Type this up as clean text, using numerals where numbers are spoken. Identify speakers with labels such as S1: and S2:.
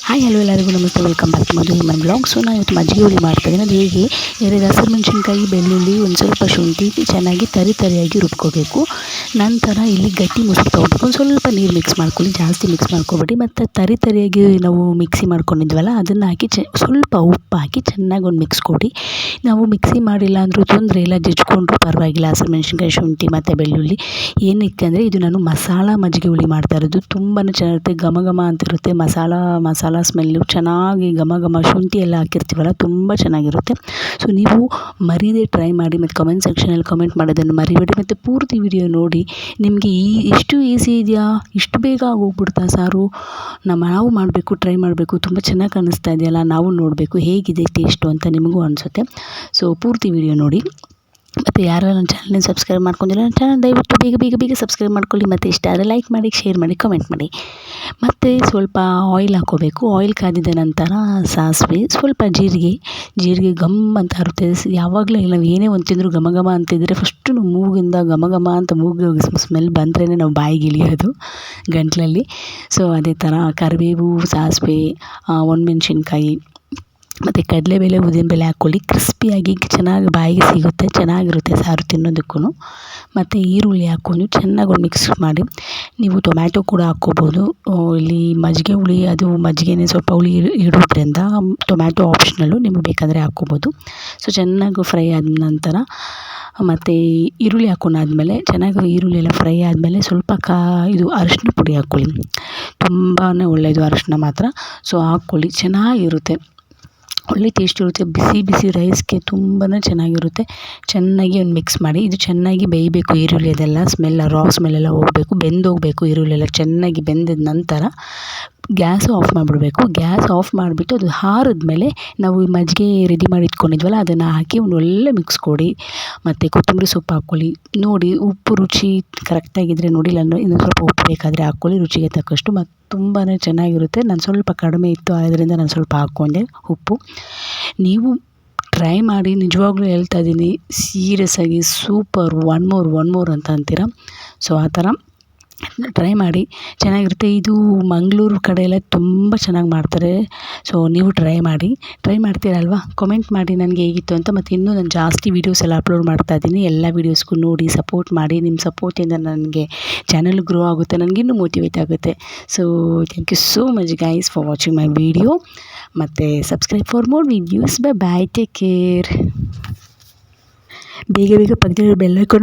S1: Hi hello ಎಲ್ಲರಿಗೂ ನಮಸ್ತೆ, welcome back to Madhu human blog. So ನಾನು ಇವತ್ತು ಮಜ್ಜಿಗೆ ಹುಳಿ ಮಾಡ್ತಾಯಿದ್ದೀನಿ. ಅದು ಹೇಗೆ, 2 ಹಸಿರು ಮೆಣಸಿನ್ಕಾಯಿ, ಬೆಳ್ಳುಳ್ಳಿ, ಒಂದು ಸ್ವಲ್ಪ ಶುಂಠಿ ಚೆನ್ನಾಗಿ ತರಿಯಾಗಿ ರುಬ್ಕೋಬೇಕು. ನಂತರ ಇಲ್ಲಿ ಗಟ್ಟಿ ಮೊಸರು ತೊಗೊಬೇಕು. ಒಂದು ಸ್ವಲ್ಪ ನೀರು ಮಿಕ್ಸ್ ಮಾಡ್ಕೊಳ್ಳಿ, ಜಾಸ್ತಿ ಮಿಕ್ಸ್ ಮಾಡ್ಕೊಬೇಡಿ. ಮತ್ತು ತರಿಯಾಗಿ ನಾವು ಮಿಕ್ಸಿ ಮಾಡ್ಕೊಂಡಿದ್ವಲ್ಲ ಅದನ್ನು ಹಾಕಿ ಸ್ವಲ್ಪ ಉಪ್ಪು ಹಾಕಿ ಚೆನ್ನಾಗಿ ಒಂದು ಮಿಕ್ಸ್ ಕೊಡಿ. ನಾವು ಮಿಕ್ಸಿ ಮಾಡಿಲ್ಲ ಅಂದರೂ ತೊಂದರೆ ಇಲ್ಲ, ಜಜ್ಕೊಂಡ್ರೂ ಪರವಾಗಿಲ್ಲ. ಹಸಿರು ಮೆಣಸಿನ್ಕಾಯಿ, ಶುಂಠಿ ಮತ್ತು ಬೆಳ್ಳುಳ್ಳಿ ಏನಕ್ಕೆ ಅಂದರೆ ಇದು ನಾನು ಮಸಾಲ ಮಜ್ಜಿಗೆ ಹುಳಿ ಮಾಡ್ತಾ ಇರೋದು. ತುಂಬಾ ಚೆನ್ನಾಗಿರುತ್ತೆ, ಘಮ ಘಮ ಅಂತಿರುತ್ತೆ. ಮಸಾಲ ಸ್ಮೆಲ್ಲು ಚೆನ್ನಾಗಿ ಘಮ ಶುಂಠಿ ಎಲ್ಲ ಹಾಕಿರ್ತೀವಲ್ಲ, ತುಂಬ ಚೆನ್ನಾಗಿರುತ್ತೆ. ಸೊ ನೀವು ಮರೀದೆ ಟ್ರೈ ಮಾಡಿ ಮತ್ತು ಕಮೆಂಟ್ ಸೆಕ್ಷನಲ್ಲಿ ಕಮೆಂಟ್ ಮಾಡೋದನ್ನು ಮರಿಬೇಡಿ. ಮತ್ತು ಪೂರ್ತಿ ವಿಡಿಯೋ ನೋಡಿ. ನಿಮಗೆ ಇಷ್ಟು ಈಸಿ ಇದೆಯಾ, ಇಷ್ಟು ಬೇಗ ಆಗೋಗ್ಬಿಡ್ತಾ ಸಾರು, ನಾವು ಮಾಡಬೇಕು, ಟ್ರೈ ಮಾಡಬೇಕು, ತುಂಬ ಚೆನ್ನಾಗಿ ಕಾಣಿಸ್ತಾ ಇದೆಯಲ್ಲ, ನಾವು ನೋಡಬೇಕು ಹೇಗಿದೆ ಟೇಸ್ಟು ಅಂತ ನಿಮಗೂ ಅನಿಸುತ್ತೆ. ಸೊ ಪೂರ್ತಿ ವಿಡಿಯೋ ನೋಡಿ. ಮತ್ತು ಯಾರು ನನ್ನ ಚಾನಲ್ನ ಸಬ್ಸ್ಕ್ರೈಬ್ ಮಾಡ್ಕೊಂಡಿಲ್ಲ, ನನ್ನ ಚಾನಲ್ ದಯವಿಟ್ಟು ಬೇಗ ಸಬ್ಸ್ಕ್ರೈಬ್ ಮಾಡ್ಕೊಳ್ಳಿ. ಮತ್ತು ಇಷ್ಟ ಆದರೆ ಲೈಕ್ ಮಾಡಿ, ಶೇರ್ ಮಾಡಿ, ಕಮೆಂಟ್ ಮಾಡಿ. ಮತ್ತು ಸ್ವಲ್ಪ ಆಯಿಲ್ ಹಾಕ್ಕೋಬೇಕು. ಆಯಿಲ್ ಕಾದಿದ ನಂತರ ಸಾಸಿವೆ, ಸ್ವಲ್ಪ ಜೀರಿಗೆ ಗಮ್ ಅಂತ ಇರುತ್ತೆ. ಯಾವಾಗಲೂ ನಾವು ಏನೇ ಒಂದು ತಿಂದರೂ ಘಮ ಅಂತಿದ್ರೆ ಫಸ್ಟು ನಾವು ಮೂಗಿಂದ ಘಮ ಅಂತ ಮೂಗಿಗೆ ಸ್ಮೆಲ್ ಬಂದ್ರೇ ನಾವು ಬಾಯಿಗೆ ಇಳಿಯೋದು ಗಂಟಲಲ್ಲಿ. ಸೊ ಅದೇ ಥರ ಕರಿಬೇವು, ಸಾಸಿವೆ, ಒಣಮೆಣ್ಸಿನ್ಕಾಯಿ ಮತ್ತು ಕಡಲೆಬೇಳೆ, ಉದ್ದಿನಬೇಳೆ ಹಾಕ್ಕೊಳ್ಳಿ. ಕ್ರಿಸ್ಪಿಯಾಗಿ ಚೆನ್ನಾಗಿ ಬಾಯಿಗೆ ಸಿಗುತ್ತೆ, ಚೆನ್ನಾಗಿರುತ್ತೆ ಸಾರು ತಿನ್ನೋದಕ್ಕೂ. ಮತ್ತು ಈರುಳ್ಳಿ ಹಾಕ್ಕೊಂಡು ಚೆನ್ನಾಗಿ ಒಂದು ಮಿಕ್ಸ್ ಮಾಡಿ. ನೀವು ಟೊಮ್ಯಾಟೊ ಕೂಡ ಹಾಕ್ಕೋಬೋದು. ಇಲ್ಲಿ ಮಜ್ಜಿಗೆ ಹುಳಿ, ಅದು ಮಜ್ಜಿಗೆನೇ ಸ್ವಲ್ಪ ಹುಳಿ ಇಡೋದ್ರಿಂದ ಟೊಮ್ಯಾಟೊ ಆಪ್ಷನಲ್ಲು, ನಿಮಗೆ ಬೇಕಾದರೆ ಹಾಕ್ಕೋಬೋದು. ಸೊ ಚೆನ್ನಾಗಿ ಫ್ರೈ ಆದ ನಂತರ ಮತ್ತು ಈರುಳ್ಳಿ ಹಾಕ್ಕೊಂಡಾದ್ಮೇಲೆ ಚೆನ್ನಾಗಿ ಈರುಳ್ಳಿ ಎಲ್ಲ ಫ್ರೈ ಆದಮೇಲೆ ಸ್ವಲ್ಪ ಇದು ಅರಿಶಿನ ಪುಡಿ ಹಾಕ್ಕೊಳ್ಳಿ. ತುಂಬಾ ಒಳ್ಳೆಯದು ಅರಿಶಿನ ಮಾತ್ರ. ಸೊ ಹಾಕ್ಕೊಳ್ಳಿ, ಚೆನ್ನಾಗಿರುತ್ತೆ, ಒಳ್ಳೆ ಟೇಸ್ಟ್ ಇರುತ್ತೆ. ಬಿಸಿ ರೈಸ್ಗೆ ತುಂಬಾ ಚೆನ್ನಾಗಿರುತ್ತೆ. ಚೆನ್ನಾಗಿ ಒಂದು ಮಿಕ್ಸ್ ಮಾಡಿ. ಇದು ಚೆನ್ನಾಗಿ ಬೇಯಬೇಕು. ಈರುಳ್ಳಿ ಅದೆಲ್ಲ ರಾ ಸ್ಮೆಲ್ಲೆಲ್ಲ ಹೋಗಬೇಕು, ಬೆಂದೋಗಬೇಕು. ಈರುಳ್ಳಿ ಎಲ್ಲ ಚೆನ್ನಾಗಿ ಬೆಂದಿದ ನಂತರ ಗ್ಯಾಸು ಆಫ್ ಮಾಡಿಬಿಡ್ಬೇಕು. ಗ್ಯಾಸ್ ಆಫ್ ಮಾಡಿಬಿಟ್ಟು ಅದು ಆರಿದ್ಮೇಲೆ ನಾವು ಈ ಮಜ್ಜಿಗೆ ರೆಡಿ ಮಾಡಿ ಇಟ್ಕೊಂಡಿದ್ವಲ್ಲ ಅದನ್ನು ಹಾಕಿ ಒಂದು ಒಳ್ಳೆ ಮಿಕ್ಸ್ ಕೊಡಿ. ಮತ್ತು ಕೊತ್ತಂಬರಿ ಸೊಪ್ಪು ಹಾಕ್ಕೊಳ್ಳಿ. ನೋಡಿ ಉಪ್ಪು ರುಚಿ ಕರೆಕ್ಟಾಗಿದ್ದರೆ ನೋಡಿ, ಇಲ್ಲ ಇನ್ನೊಂದು ಸ್ವಲ್ಪ ಉಪ್ಪು ಬೇಕಾದರೆ ಹಾಕ್ಕೊಳ್ಳಿ, ರುಚಿಗೆ ತಕ್ಕಷ್ಟು. ಮತ್ತು ತುಂಬಾ ಚೆನ್ನಾಗಿರುತ್ತೆ. ನಾನು ಸ್ವಲ್ಪ ಕಡಿಮೆ ಇತ್ತು, ಆದ್ದರಿಂದ ನಾನು ಸ್ವಲ್ಪ ಹಾಕ್ಕೊಂಡೆ ಉಪ್ಪು. ನೀವು ಟ್ರೈ ಮಾಡಿ, ನಿಜವಾಗ್ಲೂ ಹೇಳ್ತಾ ಇದ್ದೀನಿ, ಸೀರಿಯಸ್ಸಾಗಿ ಸೂಪರ್, ಒನ್ ಮೋರ್ ಅಂತ ಅಂತೀರ. ಸೊ ಆ ಥರ ಟ್ರೈ ಮಾಡಿ, ಚೆನ್ನಾಗಿರುತ್ತೆ. ಇದು ಮಂಗಳೂರು ಕಡೆ ಎಲ್ಲ ತುಂಬ ಚೆನ್ನಾಗಿ ಮಾಡ್ತಾರೆ. ಸೊ ನೀವು ಟ್ರೈ ಮಾಡ್ತೀರಲ್ವ, ಕಮೆಂಟ್ ಮಾಡಿ ನನಗೆ ಹೇಗಿತ್ತು ಅಂತ. ಮತ್ತು ಇನ್ನೂ ನಾನು ಜಾಸ್ತಿ ವೀಡಿಯೋಸ್ ಎಲ್ಲ ಅಪ್ಲೋಡ್ ಮಾಡ್ತಾ ಇದ್ದೀನಿ. ಎಲ್ಲ ವೀಡಿಯೋಸ್ಗೂ ನೋಡಿ ಸಪೋರ್ಟ್ ಮಾಡಿ. ನಿಮ್ಮ ಸಪೋರ್ಟಿಂದ ನನಗೆ ಚಾನಲ್ ಗ್ರೋ ಆಗುತ್ತೆ, ನನಗಿನ್ನೂ ಮೋಟಿವೇಟ್ ಆಗುತ್ತೆ. So thank you so much guys for watching my video. ಮತ್ತು subscribe for more videos. Bye, take care. ಬೇಗ ಪಕ್ಕದಲ್ಲಿ ಬೆಲ್ ಐಕಾನ್